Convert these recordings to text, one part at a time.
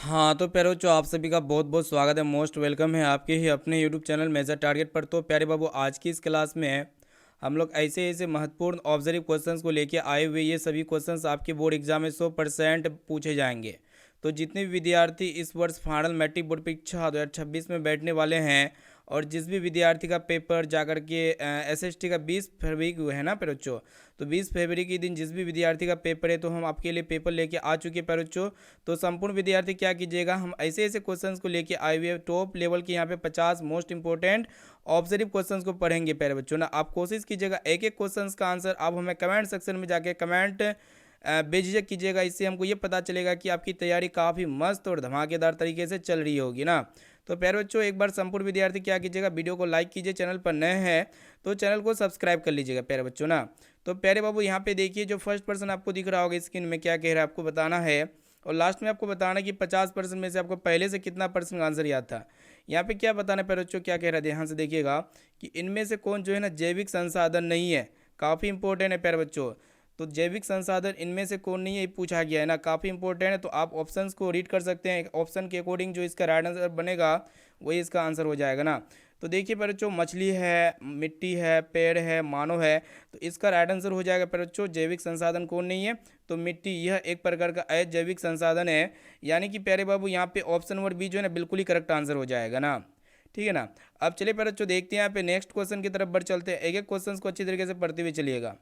हाँ, तो प्यारे बच्चों आप सभी का बहुत बहुत स्वागत है। मोस्ट वेलकम है आपके ही अपने यूट्यूब चैनल मेजर टारगेट पर। तो प्यारे बाबू आज की इस क्लास में हम लोग ऐसे ऐसे महत्वपूर्ण ऑब्जर्व क्वेश्चंस को लेके आए हुए, ये सभी क्वेश्चंस आपके बोर्ड एग्जाम में 100% पूछे जाएंगे। तो जितने भी विद्यार्थी इस वर्ष फाइनल मैट्रिक बोर्ड परीक्षा 2026 में बैठने वाले हैं, और जिस भी विद्यार्थी का पेपर जाकर के एसएसटी का 20 फरवरी को है ना प्यारे बच्चों, तो 20 फरवरी के दिन जिस भी विद्यार्थी का पेपर है, तो हम आपके लिए पेपर लेके आ चुके हैं प्यारे बच्चों। तो संपूर्ण विद्यार्थी क्या कीजिएगा, हम ऐसे ऐसे क्वेश्चंस को लेके आए हुए टॉप लेवल के यहाँ पे 50 मोस्ट इंपॉर्टेंट ऑब्जर्व क्वेश्चंस को पढ़ेंगे प्यारे बच्चों ना। आप कोशिश कीजिएगा एक एक क्वेश्चंस का आंसर आप हमें कमेंट सेक्शन में जाके कमेंट बेझिझक कीजिएगा। इससे हमको ये पता चलेगा कि आपकी तैयारी काफ़ी मस्त और धमाकेदार तरीके से चल रही होगी ना। तो प्यारे बच्चों एक बार संपूर्ण विद्यार्थी क्या कीजिएगा, वीडियो को लाइक कीजिए, चैनल पर नए हैं तो चैनल को सब्सक्राइब कर लीजिएगा प्यारे बच्चों ना। तो प्यारे बाबू यहाँ पे देखिए, जो फर्स्ट पर्सन आपको दिख रहा होगा स्क्रीन में, क्या कह रहा है आपको बताना है, और लास्ट में आपको बताना है कि 50% में से आपको पहले से कितना परसेंट आंसर याद था। यहाँ पे क्या बताना है प्यारे बच्चों, क्या कह रहा है ध्यान से देखिएगा कि इनमें से कौन जो है ना जैविक संसाधन नहीं है। काफ़ी इंपॉर्टेंट है प्यारे बच्चों। तो जैविक संसाधन इनमें से कौन नहीं है, ये पूछा गया है ना, काफ़ी इंपॉर्टेंट है। तो आप ऑप्शंस को रीड कर सकते हैं, ऑप्शन के अकॉर्डिंग जो इसका राइट आंसर बनेगा वही इसका आंसर हो जाएगा ना। तो देखिए प्यारे बच्चों, मछली है, मिट्टी है, पेड़ है, मानव है, तो इसका राइट आंसर हो जाएगा प्यारे बच्चों जैविक संसाधन कौन नहीं है, तो मिट्टी। यह एक प्रकार का अजैविक संसाधन है, यानी कि प्यारे बाबू यहाँ पे ऑप्शन नंबर बी जो है ना बिल्कुल ही करेक्ट आंसर हो जाएगा ना। ठीक है ना। अब चलिए प्यारे बच्चों देखते हैं यहाँ पे नेक्स्ट क्वेश्चन की तरफ बढ़ चलते हैं। एक एक क्वेश्चन को अच्छी तरीके से पढ़ते हुए चलिएगा।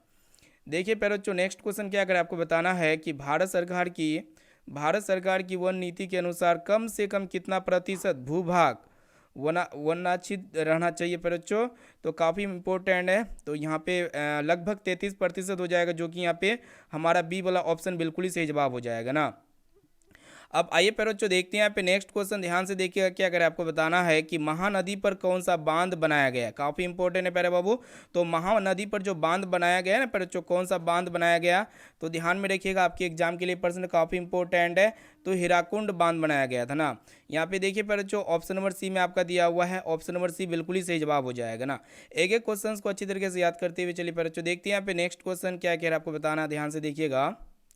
देखिए प्यारे बच्चों नेक्स्ट क्वेश्चन क्या करे आपको बताना है कि भारत सरकार की वन नीति के अनुसार कम से कम कितना प्रतिशत भूभाग वनाच्छित रहना चाहिए प्यारे बच्चों। तो काफ़ी इंपॉर्टेंट है। तो यहाँ पे लगभग 33% हो जाएगा, जो कि यहाँ पे हमारा बी वाला ऑप्शन बिल्कुल ही सही जवाब हो जाएगा ना। अब आइए प्यारे बच्चों देखते हैं यहाँ पे नेक्स्ट क्वेश्चन, ध्यान से देखिएगा क्या करें आपको बताना है कि महानदी पर कौन सा बांध बनाया गया है। काफ़ी इंपॉर्टेंट है प्यारे बाबू। तो महानदी पर जो बांध बनाया गया है ना प्यारे बच्चों, कौन सा बांध बनाया गया, तो ध्यान में रखिएगा आपके एग्जाम के लिए प्रश्न काफ़ी इंपॉर्टेंट है। तो हीराकुंड बांध बनाया गया था ना। यहाँ पे देखिए प्यारे बच्चों ऑप्शन नंबर सी में आपका दिया हुआ है, ऑप्शन नंबर सी बिल्कुल ही सही जवाब हो जाएगा ना। एक एक क्वेश्चन को अच्छी तरीके से याद करते हुए चलिए प्यारे बच्चों देखते हैं यहाँ पे नेक्स्ट क्वेश्चन क्या कह रहा है आपको बताना, ध्यान से देखिएगा।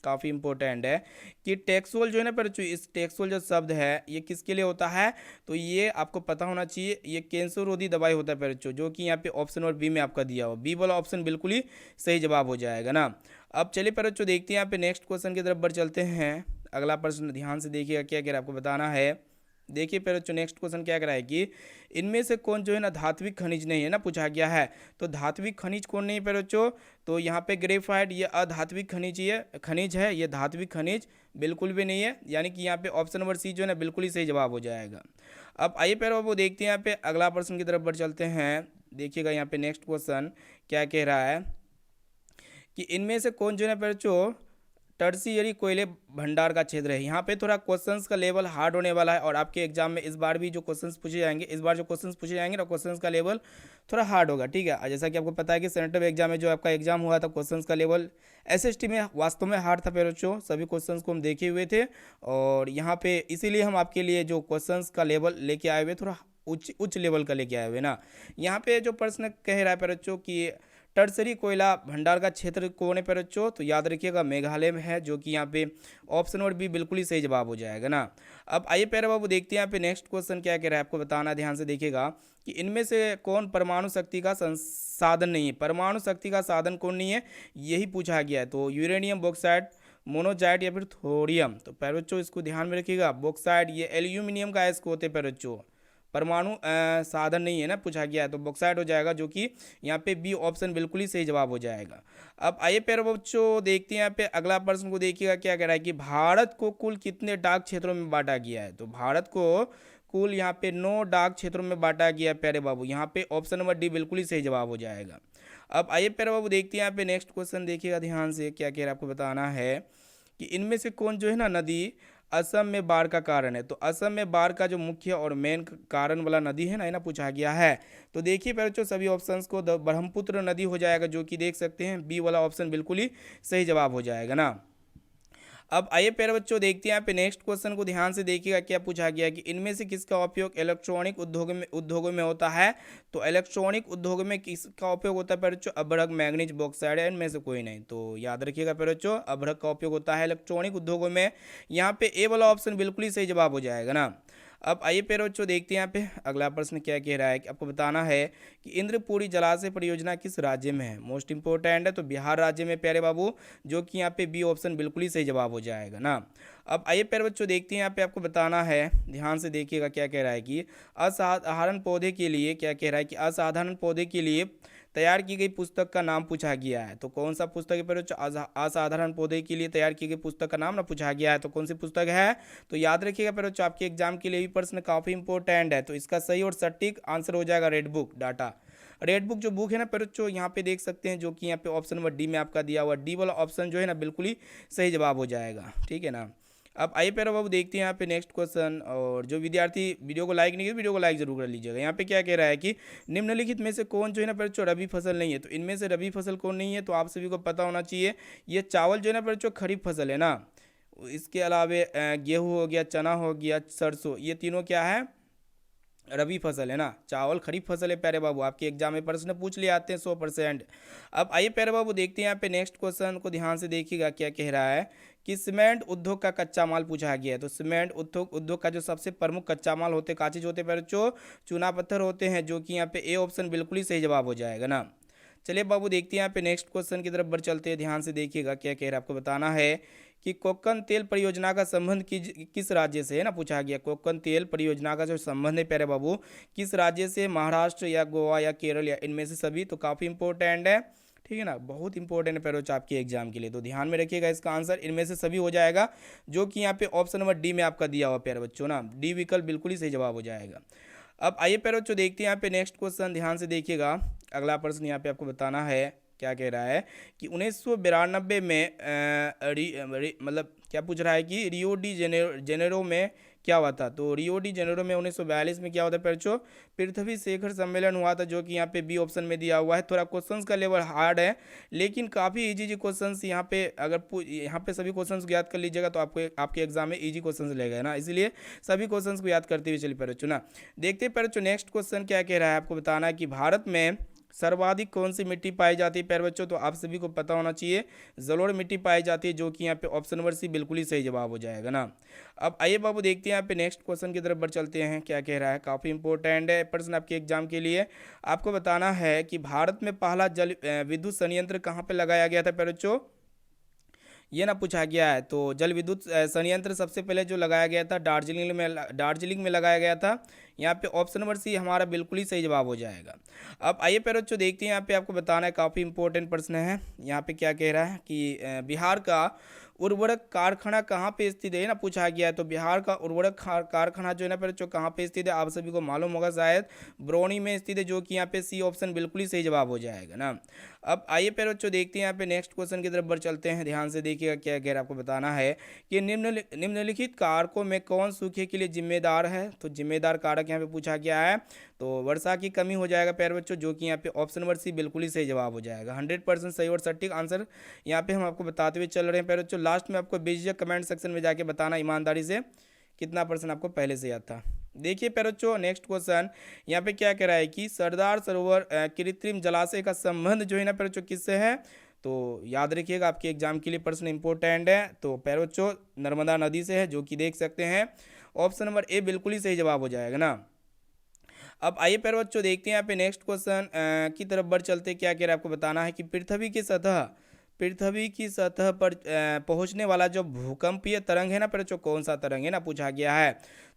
काफ़ी इंपॉर्टेंट है कि टेक्सोल जो है ना पर इस टेक्सोल जो शब्द है ये किसके लिए होता है, तो ये आपको पता होना चाहिए। ये कैंसर रोधी दवाई होता है बच्चों, जो कि यहाँ पे ऑप्शन और बी में आपका दिया हो, बी वाला ऑप्शन बिल्कुल ही सही जवाब हो जाएगा ना। अब चलिए पर बच्चों देखते हैं यहाँ पे नेक्स्ट क्वेश्चन की तरफ बढ़ चलते हैं। अगला प्रश्न ध्यान से देखिएगा क्या कह रहा है आपको बताना है। देखिए फिर बच्चों नेक्स्ट क्वेश्चन क्या कराए कि इनमें से कौन जो है ना धात्विक खनिज नहीं है ना, पूछा गया है। तो धात्विक खनिज कौन नहीं है फिर बच्चों, तो यहाँ पे ग्रेफाइट ये अधात्विक खनिज है, ये धात्विक खनिज बिल्कुल भी नहीं है, यानी कि यहाँ पे ऑप्शन नंबर सी जो है ना बिल्कुल ही सही जवाब हो जाएगा। अब आइए फिर वो देखते हैं यहाँ पे अगला प्रश्न की तरफ बढ़ चलते हैं। देखिएगा यहाँ पे नेक्स्ट क्वेश्चन क्या कह रहा है कि इनमें से कौन जो है ना बच्चों टर्सियरी कोयले भंडार का क्षेत्र है। यहाँ पे थोड़ा क्वेश्चंस का लेवल हार्ड होने वाला है, और आपके एग्जाम में इस बार भी जो क्वेश्चंस पूछे जाएंगे, इस बार जो क्वेश्चंस पूछे जाएंगे ना, क्वेश्चंस का लेवल थोड़ा हार्ड होगा। ठीक है, जैसा कि आपको पता है कि सेनेटर एग्जाम में जो आपका एग्जाम हुआ था, क्वेश्चंस का लेवल एसएसटी में वास्तव में हार्ड था बच्चों। सभी क्वेश्चंस को हम देखे हुए थे, और यहाँ पे इसीलिए हम आपके लिए जो क्वेश्चंस का लेवल लेके आए हुए थोड़ा उच्च उच्च लेवल का लेके आए हुए ना। यहाँ पे जो प्रश्न कह रहा है बच्चों कि टर्सरी कोयला भंडार का क्षेत्र कौन है पर बच्चों, तो याद रखिएगा मेघालय में है, जो कि यहाँ पे ऑप्शन और बी बिल्कुल ही सही जवाब हो जाएगा ना। अब आइए प्यारे बाबू देखते हैं यहाँ पे नेक्स्ट क्वेश्चन क्या कह रहा है आपको बताना, ध्यान से देखिएगा कि इनमें से कौन परमाणु शक्ति का संसाधन नहीं है। परमाणु शक्ति का साधन कौन नहीं है, यही पूछा गया है। तो यूरेनियम, बॉक्साइट, मोनोजाइट या फिर थोरियम। तो प्यारे बच्चों इसको ध्यान में रखिएगा, बॉक्साइट ये एल्यूमिनियम का अयस्क होते हैं प्यारे बच्चों, परमाणु साधन नहीं है ना, पूछा गया है। तो बॉक्साइट हो जाएगा, जो कि यहाँ पे बी ऑप्शन बिल्कुल ही सही जवाब हो जाएगा। अब आइए प्यारे बच्चों देखते हैं यहाँ पे अगला प्रश्न को देखिएगा क्या कह रहा है कि भारत को कुल कितने डाक क्षेत्रों में बांटा गया है। तो भारत को कुल यहाँ पे 9 डाक क्षेत्रों में बांटा गया है प्यारे बाबू, यहाँ पे ऑप्शन नंबर डी बिल्कुल ही सही जवाब हो जाएगा। अब आइए प्यारे बाबू देखते हैं यहाँ पे नेक्स्ट क्वेश्चन देखिएगा ध्यान से क्या कह रहा है आपको बताना है कि इनमें से कौन जो है ना नदी असम में बाढ़ का कारण है। तो असम में बाढ़ का जो मुख्य और मेन कारण वाला नदी है ना, ये ना पूछा गया है। तो देखिए बच्चों सभी ऑप्शंस को ब्रह्मपुत्र नदी हो जाएगा, जो कि देख सकते हैं बी वाला ऑप्शन बिल्कुल ही सही जवाब हो जाएगा ना। अब आइए प्यारे बच्चों देखते हैं यहाँ पे नेक्स्ट क्वेश्चन को ध्यान से देखिएगा। क्या पूछा गया कि इनमें से किसका उपयोग इलेक्ट्रॉनिक उद्योगों में होता है। तो इलेक्ट्रॉनिक उद्योग में किसका उपयोग होता है प्यारे बच्चों, अभ्रक, मैग्नीज, बॉक्साइड, इनमें से कोई नहीं। तो याद रखिएगा प्यारे बच्चों, अभ्रक का उपयोग होता है इलेक्ट्रॉनिक उद्योगों में। यहाँ पे ए वाला ऑप्शन बिल्कुल ही सही जवाब हो जाएगा ना। अब आइए प्यारे बच्चों देखते हैं यहाँ पे अगला प्रश्न क्या कह रहा है कि आपको बताना है कि इंद्रपुरी जलाशय परियोजना किस राज्य में है। मोस्ट इंपोर्टेंट है, तो बिहार राज्य में प्यारे बाबू, जो कि यहाँ पे बी ऑप्शन बिल्कुल ही सही जवाब हो जाएगा ना। अब आइए प्यारे बच्चों देखते हैं यहाँ पे आपको बताना है, ध्यान से देखिएगा क्या कह रहा है कि असाधारण पौधे के लिए, क्या कह रहा है कि असाधारण पौधे के लिए तैयार की गई पुस्तक का नाम पूछा गया है। तो कौन सा पुस्तक है प्यारे बच्चों, असाधारण पौधे के लिए तैयार की गई पुस्तक का नाम ना पूछा गया है। तो कौन सी पुस्तक है, तो याद रखिएगा प्यारे बच्चों, आपके एग्जाम के लिए भी प्रश्न काफी इंपॉर्टेंट है। तो इसका सही और सटीक आंसर हो जाएगा red book data. Red book जो बुक है ना प्यारे बच्चों, यहाँ पे देख सकते हैं, जो कि यहाँ पे ऑप्शन नंबर डी में आपका दिया हुआ, डी वाला ऑप्शन जो है ना बिल्कुल ही सही जवाब हो जाएगा, ठीक है ना। अब आइए प्यारे बाबू देखते हैं यहाँ पे नेक्स्ट क्वेश्चन। और जो विद्यार्थी वीडियो को लाइक नहीं किया, वीडियो को लाइक जरूर कर लीजिएगा। यहाँ पे क्या कह रहा है कि निम्नलिखित में से कौन जो है ना बच्चों रबी फसल नहीं है। तो इनमें से रबी फसल कौन नहीं है, तो आप सभी को पता होना चाहिए, ये चावल जो है ना बच्चों खरीफ फसल है ना। इसके अलावे गेहूँ हो गया, चना हो गया, सरसों, ये तीनों क्या है, रबी फसल है ना। चावल खरीफ फसल है प्यारे बाबू, आपके एग्जाम में प्रश्न पूछ लिए आते हैं 100%। अब आइए प्यारे बाबू देखते हैं यहाँ पे नेक्स्ट क्वेश्चन को ध्यान से देखिएगा। क्या कह रहा है कि सीमेंट उद्योग का कच्चा माल पूछा गया है। तो सीमेंट उद्योग का जो सबसे प्रमुख कच्चा माल होते हैं, का चीज होते हैं प्यारे बच्चों, चूना पत्थर होते हैं, जो कि यहाँ पे ए ऑप्शन बिल्कुल ही सही जवाब हो जाएगा ना। चलिए बाबू देखते हैं यहाँ पे नेक्स्ट क्वेश्चन की तरफ बढ़ चलते हैं, ध्यान से देखिएगा। क्या कह रहा है आपको बताना है कि कोकन तेल परियोजना का संबंध किस राज्य से है ना, पूछा गया। कोकन तेल परियोजना का जो संबंध है प्यारे बाबू, किस राज्य से, महाराष्ट्र या गोवा या केरल या इनमें से सभी। तो काफ़ी इंपॉर्टेंट है, ठीक है ना, बहुत इंपॉर्टेंट है प्यारे बच्चों आपके एग्जाम के लिए। तो ध्यान में रखिएगा, इसका आंसर इनमें से सभी हो जाएगा, जो कि यहाँ पे ऑप्शन नंबर डी में आपका दिया हुआ प्यारे बच्चों ना, डी विकल्प बिल्कुल ही सही जवाब हो जाएगा। अब आइए प्यारे बच्चों देखते हैं यहाँ पे नेक्स्ट क्वेश्चन, ध्यान से देखिएगा। अगला प्रश्न यहाँ पे आपको बताना है, क्या कह रहा है कि 1992 में मतलब क्या पूछ रहा है कि रियो डी जेनेरो में क्या हुआ था। तो रियो डी जेनेरो में 1942 में क्या होता है बच्चों, पृथ्वी शिखर सम्मेलन हुआ था, जो कि यहाँ पे बी ऑप्शन में दिया हुआ है। थोड़ा क्वेश्चंस का लेवल हार्ड है, लेकिन काफ़ी इजी क्वेश्चंस यहाँ पे, अगर यहाँ पे सभी क्वेश्चंस को याद कर लीजिएगा तो आपको आपके एग्जाम में इजी क्वेश्चंस लेगा ना, इसलिए सभी क्वेश्चंस को याद करते हुए चलिए बच्चों ना। देखते बच्चों नेक्स्ट क्वेश्चन क्या कह रहा है, आपको बताना है कि भारत में सर्वाधिक कौन सी मिट्टी पाई जाती है प्यारे बच्चों। तो आप सभी को पता होना चाहिए, जलोढ़ मिट्टी पाई जाती है, जो कि यहाँ पे ऑप्शन नंबर सी बिल्कुल ही सही जवाब हो जाएगा ना। अब आइए बाबू देखते हैं यहाँ पे नेक्स्ट क्वेश्चन की तरफ बढ़ चलते हैं। क्या कह रहा है, काफ़ी इंपॉर्टेंट है प्रश्न आपके एग्जाम के लिए। आपको बताना है कि भारत में पहला जल विद्युत संयंत्र कहाँ पे लगाया गया था प्यारे बच्चों, ये ना पूछा गया है। तो जल विद्युत संयंत्र सबसे पहले जो लगाया गया था दार्जिलिंग में लगाया गया था। यहाँ पे ऑप्शन नंबर सी हमारा बिल्कुल ही सही जवाब हो जाएगा। अब आइए प्यारे बच्चों देखते हैं यहाँ पे आपको बताना है, काफ़ी इंपॉर्टेंट प्रश्न है। यहाँ पे क्या कह रहा है कि बिहार का उर्वरक कारखाना कहाँ पे स्थित है ना, पूछा गया है। तो बिहार का उर्वरक कारखाना जो है ना प्यारे बच्चों कहाँ पे स्थित है, आप सभी को मालूम होगा शायद, बरौनी में स्थित है, जो कि यहाँ पे सी ऑप्शन बिल्कुल ही सही जवाब हो जाएगा ना। अब आइए प्यारे बच्चों देखते हैं यहाँ पे नेक्स्ट क्वेश्चन की तरफ बढ़ चलते हैं, ध्यान से देखिएगा। क्या कह रहा है आपको बताना है कि निम्नलिखित कारकों में कौन सूखे के लिए जिम्मेदार है। तो जिम्मेदार कारक यहाँ पे पूछा गया है, तो वर्षा की कमी हो जाएगा प्यारे बच्चों, जो कि यहाँ पे ऑप्शन नंबर सी बिल्कुल ही सही जवाब हो जाएगा। 100% सही और सटीक आंसर यहाँ पे हम आपको बताते हुए चल रहे हैं प्यारे बच्चों। लास्ट में आपको बेझिझक कमेंट सेक्शन में जाके बताना ईमानदारी से कितना परसेंट आपको पहले से याद था। देखिए प्यारे बच्चों नेक्स्ट क्वेश्चन यहाँ पे क्या कह रहा है कि सरदार सरोवर कृत्रिम जलाशय का संबंध जो है ना प्यारे बच्चों किससे है। तो याद रखिएगा, आपके एग्जाम के लिए प्रश्न इंपॉर्टेंट है। तो प्यारे बच्चों नर्मदा नदी से है, जो कि देख सकते हैं ऑप्शन नंबर ए बिल्कुल ही सही जवाब हो जाएगा ना। अब आइए प्यारे बच्चों देखते हैं यहाँ पे नेक्स्ट क्वेश्चन की तरफ बढ़ चलते। क्या कह रहा है आपको बताना है कि पृथ्वी की सतह पर पहुंचने वाला जो भूकंपीय तरंग है ना प्यारे बच्चों, कौन सा तरंग है ना, पूछा गया है।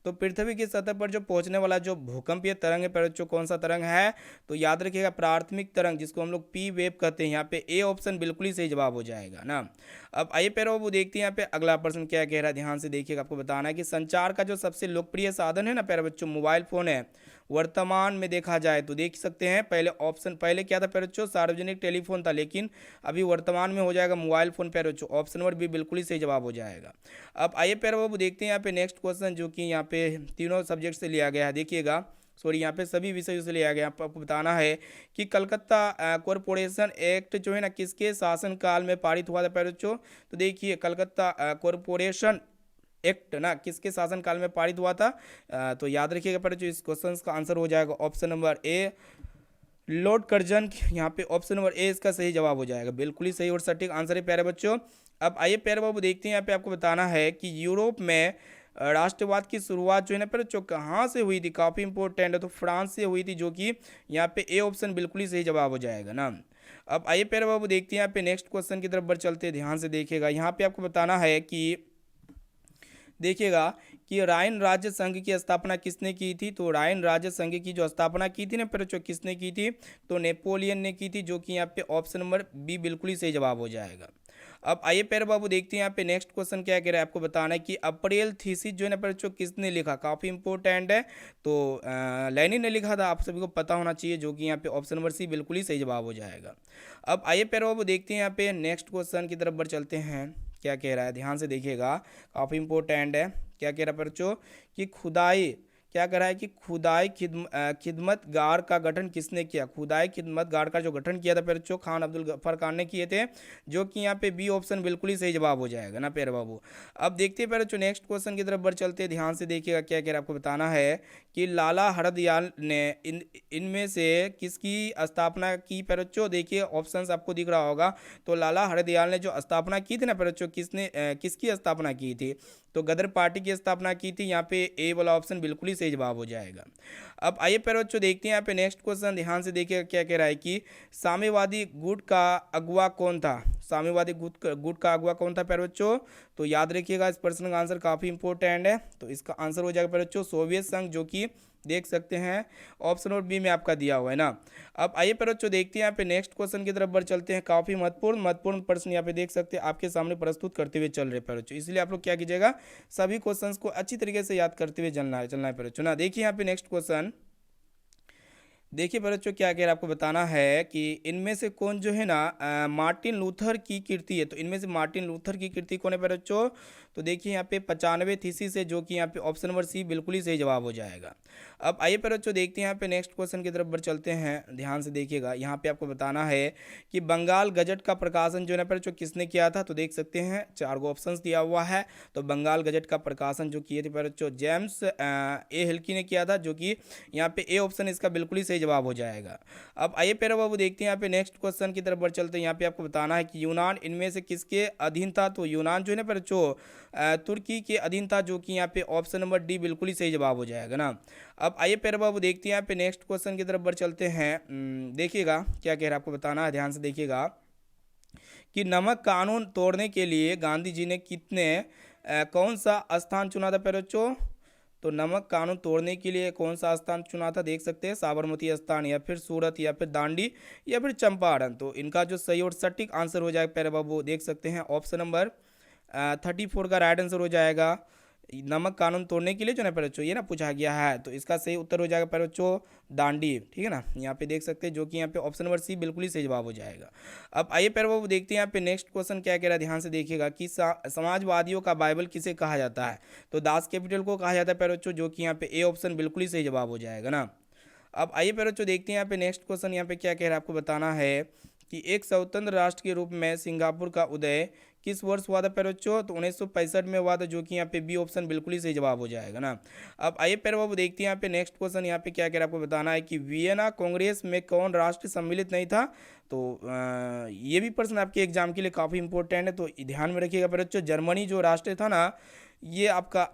तो पृथ्वी की सतह पर जो पहुंचने वाला जो भूकंपीय तरंग है प्यारे बच्चों, कौन सा तरंग है। तो याद रखिएगा प्राथमिक तरंग, जिसको हम लोग पी वेव कहते हैं। यहाँ पे ए ऑप्शन बिल्कुल ही सही जवाब हो जाएगा ना। अब आइए प्यारे बाबू देखते हैं यहाँ पे अगला प्रश्न क्या कह रहा है, ध्यान से देखिएगा। आपको बताना है कि संचार का जो सबसे लोकप्रिय साधन है ना प्यारे बच्चों, मोबाइल फोन है। वर्तमान में देखा जाए तो देख सकते हैं, पहले क्या था प्यारे बच्चों, सार्वजनिक टेलीफोन था, लेकिन अभी वर्तमान में हो जाएगा मोबाइल फोन प्यारे बच्चों। ऑप्शन नंबर बी बिल्कुल ही सही जवाब हो जाएगा। अब आइए प्यारे बाबू देखते हैं यहाँ पे नेक्स्ट क्वेश्चन, जो कि यहाँ पे तीनों सब्जेक्ट से लिया गया है। देखिएगा सॉरी यहाँ पे सभी विषयों से लिया गया। आपको बताना है कि कलकत्ता कॉरपोरेशन एक्ट जो है ना किसके शासनकाल में पारित हुआ था प्यारे बच्चों। तो देखिए कलकत्ता कॉरपोरेशन एक्ट ना किसके शासनकाल में पारित हुआ था। तो याद रखिएगा प्यारे बच्चों, इस क्वेश्चन का आंसर हो जाएगा option number A Lord Curzon. यहाँ पे ऑप्शन नंबर ए इसका सही जवाब हो जाएगा, बिल्कुल ही सही और सटीक आंसर है प्यारे बच्चों। अब आइए प्यारे बाबू देखते हैं, यहाँ पे आपको बताना है कि यूरोप में राष्ट्रवाद की शुरुआत जो है ना प्यारे बच्चों कहाँ से हुई थी। काफ़ी इंपॉर्टेंट है, तो फ्रांस से हुई थी, जो कि यहाँ पे ए ऑप्शन बिल्कुल ही सही जवाब हो जाएगा ना। अब आइए प्यारे बाबू देखते हैं यहाँ पे नेक्स्ट क्वेश्चन की तरफ बढ़ चलते हैं, ध्यान से देखिएगा। यहाँ पे आपको बताना है कि देखिएगा कि राइन राज्य संघ की स्थापना किसने की थी। तो राइन राज्य संघ की जो स्थापना की थी ना बच्चों किसने की थी, तो नेपोलियन ने की थी, जो कि यहाँ पे ऑप्शन नंबर बी बिल्कुल ही सही जवाब हो जाएगा। अब आइए प्यारे बाबू देखते हैं यहाँ पे नेक्स्ट क्वेश्चन क्या कह रहा है, आपको बताना है कि अप्रैल थीसिस जो है ना बच्चों किसने लिखा। काफ़ी इंपॉर्टेंट है, तो लेनिन ने लिखा था, आप सभी को पता होना चाहिए, जो कि यहाँ पे ऑप्शन नंबर सी बिल्कुल ही सही जवाब हो जाएगा। अब आइए प्यारे बाबू देखते हैं यहाँ पे नेक्स्ट क्वेश्चन की तरफ बढ़ चलते हैं, क्या कह रहा है ध्यान से देखिएगा, काफ़ी इंपॉर्टेंट है। क्या कह रहा है बच्चों कि खुदाई, क्या कह रहा है कि खुदाई खिदमतगार का गठन किसने किया। खुदाई खिदमतगार का जो गठन किया था बच्चों खान अब्दुल गफ्फार खान ने किए थे, जो कि यहाँ पे बी ऑप्शन बिल्कुल ही सही जवाब हो जाएगा ना प्यारे बाबू। अब देखते हैं बच्चों नेक्स्ट क्वेश्चन की तरफ बढ़ चलते हैं, ध्यान से देखिएगा। क्या कह रहा है आपको बताना है कि लाला हरदयाल ने इनमें से किसकी स्थापना की बच्चों। देखिए ऑप्शंस आपको दिख रहा होगा, तो लाला हरदयाल ने जो स्थापना की थी ना बच्चों किसने किसकी स्थापना की थी, तो गदर पार्टी की स्थापना की थी। यहाँ पे ए वाला ऑप्शन बिल्कुल ही सही जवाब हो जाएगा। अब आइए प्यारे बच्चों देखते हैं यहाँ पे नेक्स्ट क्वेश्चन, ध्यान से देखिएगा। क्या कह रहा है कि साम्यवादी गुट का अगुवा कौन था। साम्यवादी गुट का अगुवा कौन था प्यारे बच्चों, तो याद रखिएगा इस प्रश्न का आंसर काफ़ी इंपॉर्टेंट है, तो इसका आंसर हो जाएगा प्यारे बच्चों सोवियत संघ, जो कि देख सकते हैं ऑप्शन और बी में आपका दिया हुआ है ना। अब आइए प्यारे बच्चों देखते हैं यहाँ पे नेक्स्ट क्वेश्चन की तरफ बढ़ चलते हैं। काफ़ी महत्वपूर्ण प्रश्न यहाँ पे देख सकते हैं आपके सामने प्रस्तुत करते हुए चल रहे प्यारे बच्चों, इसलिए आप लोग क्या कीजिएगा सभी क्वेश्चंस को अच्छी तरीके से याद करते हुए चलना है प्यारे बच्चों ना। देखिए यहाँ पे नेक्स्ट क्वेश्चन, देखिए बच्चों क्या कह रहा है आपको बताना है कि इनमें से कौन जो है ना मार्टिन लूथर की कृति है। तो इनमें से मार्टिन लूथर की कृति कौन है बच्चों, तो देखिए यहाँ पे 95 थीसिस है, जो कि यहाँ पे ऑप्शन नंबर सी बिल्कुल ही सही जवाब हो जाएगा। अब आइए बच्चों देखते हैं यहाँ पे नेक्स्ट क्वेश्चन की तरफ बढ़ चलते हैं, ध्यान से देखिएगा। यहाँ पे आपको बताना है कि बंगाल गजट का प्रकाशन जो है बच्चों किसने किया था। तो देख सकते हैं 4 गो ऑप्शन दिया हुआ है, तो बंगाल गजट का प्रकाशन जो किए थे बच्चों जेम्स ए हिल्की ने किया था, जो कि यहाँ पे ए ऑप्शन इसका बिल्कुल ही सही जवाब हो जाएगा। अब आइए प्यारे बाबू देखते हैं यहाँ पे नेक्स्ट क्वेश्चन की तरफ बढ़ चलते हैं। यहाँ पे आपको बताना है कि यूनान इनमें से किसके अधीन था। तो यूनान जो है ना बच्चों तुर्की के अधीन था, जो कि यहाँ पे ऑप्शन नंबर डी बिल्कुल ही सही जवाब हो जाएगा ना। अब आइए प्यारे बाबू देखते हैं यहाँ पे नेक्स्ट क्वेश्चन की तरफ बढ़ चलते हैं। देखिएगा क्या कह रहा है आपको बताना है, ध्यान से देखिएगा कि नमक कानून तोड़ने के लिए गांधी जी ने कौन सा स्थान चुना था प्यारे बच्चों। तो नमक कानून तोड़ने के लिए कौन सा स्थान चुना था, देख सकते हैं साबरमती स्थान या फिर सूरत या फिर दांडी या फिर चंपारण। तो इनका जो सही और सटीक आंसर हो जाएगा प्यारे बाबू देख सकते हैं ऑप्शन नंबर 34 का राइट आंसर हो जाएगा। नमक कानून तोड़ने के लिए जो ना प्यारे बच्चों ये ना पूछा गया है, तो इसका सही उत्तर हो जाएगा प्यारे बच्चों दांडी, ठीक है ना। यहाँ पे देख सकते हैं, जो कि यहाँ पे ऑप्शन नंबर सी बिल्कुल ही सही जवाब हो जाएगा। अब आइए प्यारे बाबू देखते हैं यहाँ पे नेक्स्ट क्वेश्चन क्या कह रहा है, ध्यान से देखिएगा कि समाजवादियों का बाइबल किसे कहा जाता है। तो दास कैपिटल को कहा जाता है प्यारे बच्चों, जो कि यहाँ पे ए ऑप्शन बिल्कुल ही सही जवाब हो जाएगा ना। अब आइए प्यारे बच्चों देखते हैं यहाँ पे नेक्स्ट क्वेश्चन, यहाँ पे क्या कह रहा है आपको बताना है कि एक स्वतंत्र राष्ट्र के रूप में सिंगापुर का उदय किस वर्ष हुआ था प्यारे बच्चों। तो 1965 में हुआ था, जो कि यहाँ पे बी ऑप्शन बिल्कुल ही सही जवाब हो जाएगा ना। अब आइए प्यारे बाबू देखते हैं यहाँ पे नेक्स्ट क्वेश्चन, यहाँ पे क्या कह रहा है आपको बताना है कि वियना कांग्रेस में कौन राष्ट्र सम्मिलित नहीं था। तो ये भी प्रश्न आपके एग्जाम के लिए काफ़ी इंपॉर्टेंट है, तो ध्यान में रखिएगा प्यारे बच्चों। जर्मनी जो राष्ट्र था ना ये आपका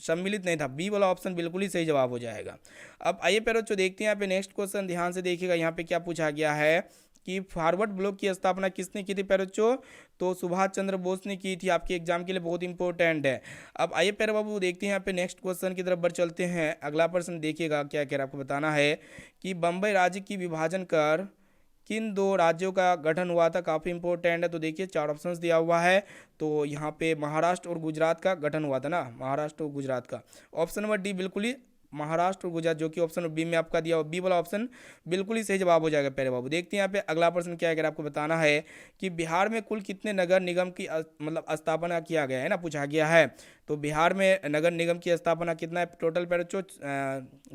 सम्मिलित नहीं था, बी वाला ऑप्शन बिल्कुल ही सही जवाब हो जाएगा। अब आइए प्यारे बच्चों देखते हैं यहाँ पे नेक्स्ट क्वेश्चन, ध्यान से देखिएगा। यहाँ पे क्या पूछा गया है कि फॉरवर्ड ब्लॉक की स्थापना किसने की थी प्यारे बच्चों। तो सुभाष चंद्र बोस ने की थी, आपके एग्जाम के लिए बहुत इंपॉर्टेंट है। अब आइए प्यारे बाबू देखते हैं यहाँ पे नेक्स्ट क्वेश्चन की तरफ बढ़ चलते हैं। अगला प्रश्न देखिएगा क्या कह रहा है आपको बताना है कि बम्बई राज्य की विभाजन कर किन 2 राज्यों का गठन हुआ था। काफ़ी इंपॉर्टेंट है, तो देखिए 4 ऑप्शंस दिया हुआ है, तो यहाँ पे महाराष्ट्र और गुजरात का गठन हुआ था ना, महाराष्ट्र और गुजरात का। ऑप्शन नंबर डी बिल्कुल ही महाराष्ट्र और गुजरात, जो कि ऑप्शन बी में आपका दिया हुआ बी वाला ऑप्शन बिल्कुल ही सही जवाब हो जाएगा प्यारे बाबू। देखते हैं यहाँ पे अगला प्रश्न क्या है। अगर आपको बताना है कि बिहार में कुल कितने नगर निगम की मतलब स्थापना किया गया है ना, पूछा गया है। तो बिहार में नगर निगम की स्थापना कितना है टोटल प्यारे बच्चों,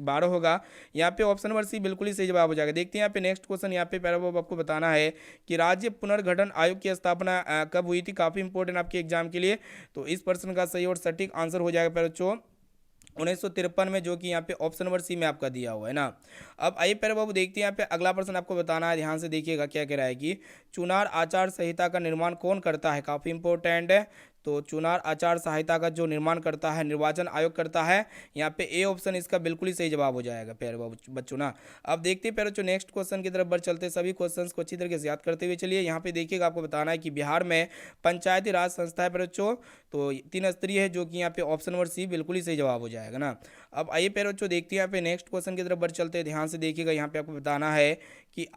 12 होगा। यहाँ पे ऑप्शन नंबर सी बिल्कुल ही सही जवाब हो जाएगा। देखते हैं यहाँ पे नेक्स्ट क्वेश्चन। यहाँ पे प्यारे बाबू आपको बताना है कि राज्य पुनर्गठन आयोग की स्थापना कब हुई थी, काफ़ी इंपॉर्टेंट आपके एग्जाम के लिए। तो इस प्रश्न का सही और सटीक आंसर हो जाएगा प्यारे बच्चों 1953 में, जो कि यहाँ पे ऑप्शन नंबर सी में आपका दिया हुआ है ना। अब आइए प्यारे बाबू देखते हैं यहाँ पे अगला प्रश्न आपको बताना है, ध्यान से देखिएगा क्या कह रहा है कि चुनाव आचार संहिता का निर्माण कौन करता है, काफ़ी इंपॉर्टेंट है। तो चुनाव आचार संहिता का जो निर्माण करता है निर्वाचन आयोग करता है। यहाँ पे ए ऑप्शन इसका बिल्कुल ही सही जवाब हो जाएगा प्यारे बाबू बच्चों ना। अब देखते हैं प्यारे बच्चों नेक्स्ट क्वेश्चन की तरफ बढ़ चलते हैं। सभी क्वेश्चंस को अच्छी तरीके से याद करते हुए चलिए। यहाँ पे देखिएगा आपको बताना है कि बिहार में पंचायती राज संस्था है प्यारे बच्चों, तो 3 स्तरीय है, जो कि यहाँ पे ऑप्शन नंबर सी बिल्कुल ही सही जवाब हो जाएगा ना। अब आइए प्यारे बच्चों देखते हैं यहाँ पे नेक्स्ट क्वेश्चन की तरफ बढ़ चलते हैं। ध्यान से देखिएगा, यहाँ पे आपको बताना है कि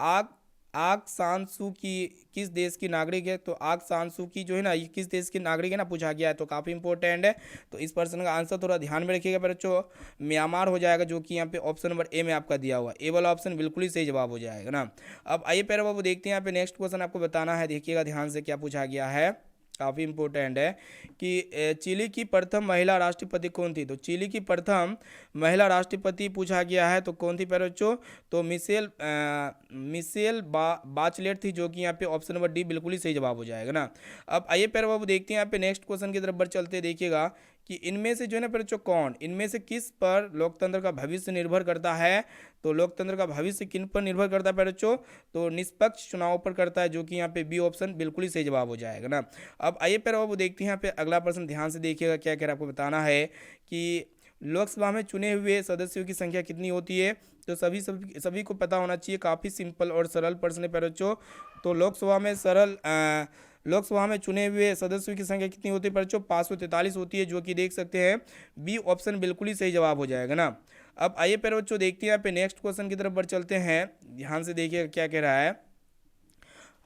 आंग सान सू की किस देश की नागरिक है। तो आंग सान सू की जो है ना, ये किस देश की नागरिक है ना, पूछा गया है। तो काफ़ी इंपॉर्टेंट है, तो इस प्रश्न का आंसर थोड़ा ध्यान में रखिएगा बच्चों, म्यांमार हो जाएगा, जो कि यहाँ पे ऑप्शन नंबर ए में आपका दिया हुआ ए वाला ऑप्शन बिल्कुल ही सही जवाब हो जाएगा ना। अब आइए प्यारे बाबू देखते हैं यहाँ पे नेक्स्ट क्वेश्चन आपको बताना है। देखिएगा ध्यान से क्या पूछा गया है, काफ़ी इंपॉर्टेंट है कि चिली की प्रथम महिला राष्ट्रपति कौन थी। तो चिली की प्रथम महिला राष्ट्रपति पूछा गया है, तो कौन थी प्यारे बच्चों, तो मिशेल बाचलेट थी, जो कि यहाँ पे ऑप्शन नंबर डी बिल्कुल ही सही जवाब हो जाएगा ना। अब आइए प्यारे बाबू देखते हैं यहाँ पे नेक्स्ट क्वेश्चन की तरफ बढ़ चलते हैं। देखिएगा कि इनमें से जो है ना प्यारे बच्चों कौन, इनमें से किस पर लोकतंत्र का भविष्य निर्भर करता है। तो लोकतंत्र का भविष्य किन पर निर्भर करता है प्यारे बच्चों, तो निष्पक्ष चुनाव पर करता है, जो कि यहाँ पे बी ऑप्शन बिल्कुल ही सही जवाब हो जाएगा ना। अब आइए प्यारे बाबू देखते हैं यहाँ पे अगला प्रश्न, ध्यान से देखिएगा क्या कह रहा है। आपको बताना है कि लोकसभा में चुने हुए सदस्यों की संख्या कितनी होती है। तो सभी को पता होना चाहिए, काफ़ी सिंपल और सरल प्रश्न है प्यारे बच्चों। तो लोकसभा में चुने हुए सदस्यों की संख्या कितनी होती है बच्चों, 543 होती है, जो कि देख सकते हैं बी ऑप्शन बिल्कुल ही सही जवाब हो जाएगा ना। अब आइए प्यारे बच्चों देखते हैं यहाँ पे नेक्स्ट क्वेश्चन की तरफ बढ़ चलते हैं। ध्यान से देखिए क्या कह रहा है।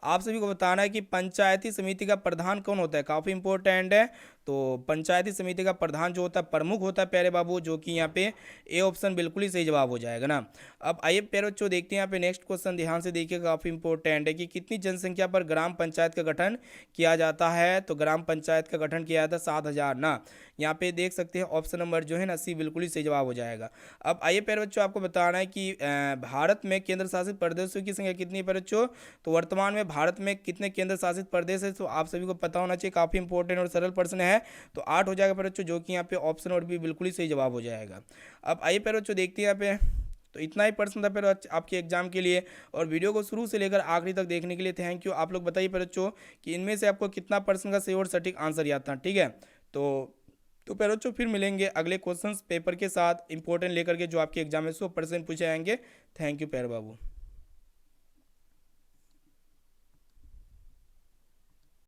आप सभी को बताना है कि पंचायती समिति का प्रधान कौन होता है, काफ़ी इंपॉर्टेंट है। तो पंचायती समिति का प्रधान जो होता है प्रमुख होता है प्यारे बाबू, जो कि यहाँ पे ए ऑप्शन बिल्कुल ही सही जवाब हो जाएगा ना। अब आइए प्यारे बच्चों देखते हैं यहाँ पे नेक्स्ट क्वेश्चन, ध्यान से देखिए काफ़ी इंपॉर्टेंट है कि कितनी जनसंख्या पर ग्राम पंचायत का गठन किया जाता है। तो ग्राम पंचायत का गठन किया जाता है 7,000 ना। यहाँ पे देख सकते हैं ऑप्शन नंबर जो है ना सी बिल्कुल ही सही जवाब हो जाएगा। अब आइए प्यारे बच्चों आपको बताना है कि भारत में केंद्र शासित प्रदेशों की संख्या कितनी है प्यारे बच्चों। तो वर्तमान में भारत में कितने केंद्र शासित प्रदेश है, तो आप सभी को पता होना चाहिए, काफ़ी इंपॉर्टेंट और सरल प्रश्न है। तो 8 हो जाएगा प्यारे बच्चों, जो कि यहाँ पे ऑप्शन और भी बिल्कुल ही सही जवाब हो जाएगा। अब आइए प्यारे बच्चों देखते हैं यहाँ पे, तो इतना ही प्रश्न था प्यारे आपके एग्जाम के लिए। और वीडियो को शुरू से लेकर आखिरी तक देखने के लिए थैंक यू। आप लोग बताइए प्यारे बच्चों कि इनमें से आपको कितना प्रश्न का सही और सटीक आंसर याद था, ठीक है। तो प्यारे बच्चों फिर मिलेंगे अगले क्वेश्चंस पेपर के साथ इंपॉर्टेंट लेकर के, जो आपके एग्जाम में 100% पूछे जाएंगे। थैंक यू प्यारे बाबू।